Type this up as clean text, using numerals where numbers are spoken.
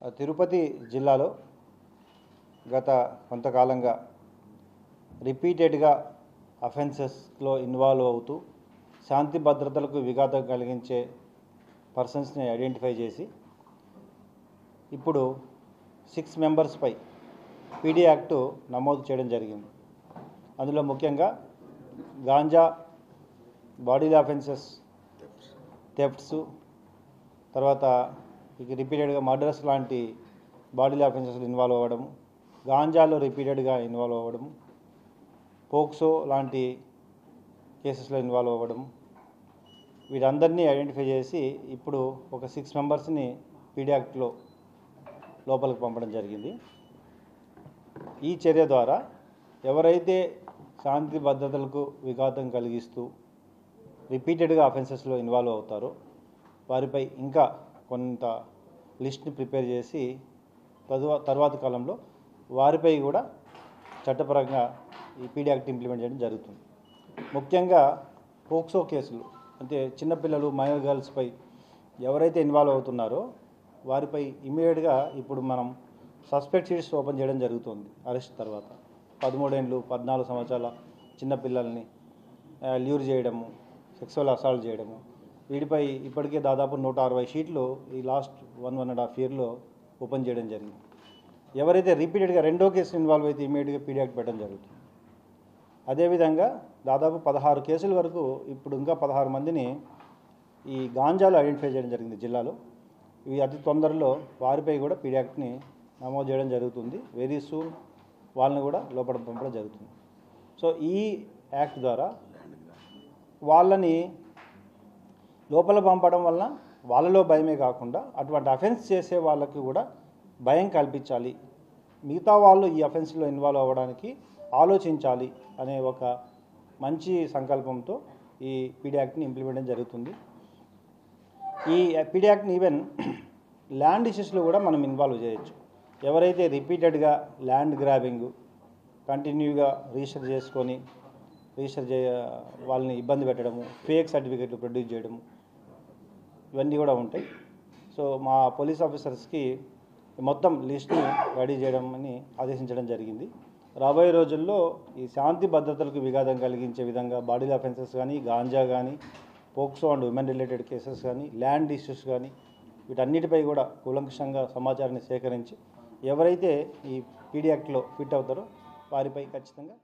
తిరుపతి జిల్లాలో గత కొంతకాలంగా రిపీటెడ్గా అఫెన్సెస్లో ఇన్వాల్వ్ అవుతూ శాంతి భద్రతలకు విఘాతం కలిగించే పర్సన్స్ని ఐడెంటిఫై చేసి ఇప్పుడు 6 మెంబర్స్పై పీడీ యాక్ట్ నమోదు చేయడం జరిగింది. అందులో ముఖ్యంగా గాంజా, బాడీ అఫెన్సెస్, థెఫ్ట్స్, తర్వాత రిపీటెడ్గా మర్డర్స్ లాంటి బాడీ అఫెన్సెస్లో ఇన్వాల్వ్ అవ్వడం, గాంజాలో రిపీటెడ్గా ఇన్వాల్వ్ అవ్వడం, పోక్సో లాంటి కేసెస్లో ఇన్వాల్వ్ అవ్వడం, వీరందరినీ ఐడెంటిఫై చేసి ఇప్పుడు ఒక 6 మెంబర్స్ని పీడీ యాక్ట్లో లోపలికి పంపడం జరిగింది. ఈ చర్య ద్వారా ఎవరైతే శాంతి భద్రతలకు విఘాతం కలిగిస్తూ రిపీటెడ్గా అఫెన్సెస్లో ఇన్వాల్వ్ అవుతారో వారిపై ఇంకా కొంత లిస్ట్ని ప్రిపేర్ చేసి తర్వాత కాలంలో వారిపై కూడా చట్టపరంగా ఈ పీడీ యాక్ట్ ఇంప్లిమెంట్ చేయడం జరుగుతుంది. ముఖ్యంగా పోక్సో కేసులు అంటే చిన్నపిల్లలు, మైనర్ గర్ల్స్పై ఎవరైతే ఇన్వాల్వ్ అవుతున్నారో వారిపై ఇమీడియట్గా ఇప్పుడు మనం సస్పెక్ట్ షీట్స్ ఓపెన్ చేయడం జరుగుతుంది. అరెస్ట్ తర్వాత 13 ఏళ్ళు 14 సంవత్సరాల చిన్నపిల్లల్ని ల్యూర్ చేయడము, సెక్సువల్ అసాల్ట్ చేయడము, వీటిపై ఇప్పటికే దాదాపు 160 షీట్లు ఈ లాస్ట్ 1.5 ఇయర్లో ఓపెన్ చేయడం జరిగింది. ఎవరైతే రిపీటెడ్గా రెండో కేసు ఇన్వాల్వ్ అయితే ఇమీడియట్గా పీడీ యాక్ట్ పెట్టడం జరుగుతుంది. అదేవిధంగా దాదాపు 16 కేసుల వరకు ఇప్పుడు ఇంకా 16 మందిని ఈ గాంజాలో ఐడెంటిఫై చేయడం జరిగింది జిల్లాలో. ఇవి అతి తొందరలో వారిపై కూడా పీడీ యాక్ట్ని నమోదు చేయడం జరుగుతుంది. వెరీ సూన్ వాళ్ళని కూడా లోపల పంపడం జరుగుతుంది. సో ఈ యాక్ట్ ద్వారా వాళ్ళని లోపల పంపడం వలన వాళ్ళలో భయమే కాకుండా అటువంటి అఫెన్స్ చేసే వాళ్ళకి కూడా భయం కల్పించాలి, మిగతా వాళ్ళు ఈ అఫెన్స్లో ఇన్వాల్వ్ అవ్వడానికి ఆలోచించాలి అనే ఒక మంచి సంకల్పంతో ఈ పీడీ యాక్ట్ని ఇంప్లిమెంట్ జరుగుతుంది. ఈ పీడీ యాక్ట్ని ఈవెన్ ల్యాండ్ ఇష్యూస్లో కూడా మనం ఇన్వాల్వ్ చేయొచ్చు. ఎవరైతే రిపీటెడ్గా ల్యాండ్ గ్రాబింగ్ కంటిన్యూగా రిజిస్టర్ వాళ్ళని ఇబ్బంది పెట్టడము, ఫేక్ సర్టిఫికెట్లు ప్రొడ్యూస్ చేయడము, ఇవన్నీ కూడా ఉంటాయి. సో మా పోలీస్ ఆఫీసర్స్కి మొత్తం లిస్ట్ని రెడీ చేయడం అని ఆదేశించడం జరిగింది. రాబోయే రోజుల్లో ఈ శాంతి భద్రతలకు విఘాతం కలిగించే విధంగా బాడీ అఫెన్సెస్ కానీ, గాంజా కానీ, POCSO and women related cases కానీ, ల్యాండ్ ఇష్యూస్ కానీ, వీటన్నిటిపై కూడా కూలంకషంగా సమాచారాన్ని సేకరించి ఎవరైతే ఈ పీడీ యాక్ట్లో ఫిట్ అవుతారో వారిపై ఖచ్చితంగా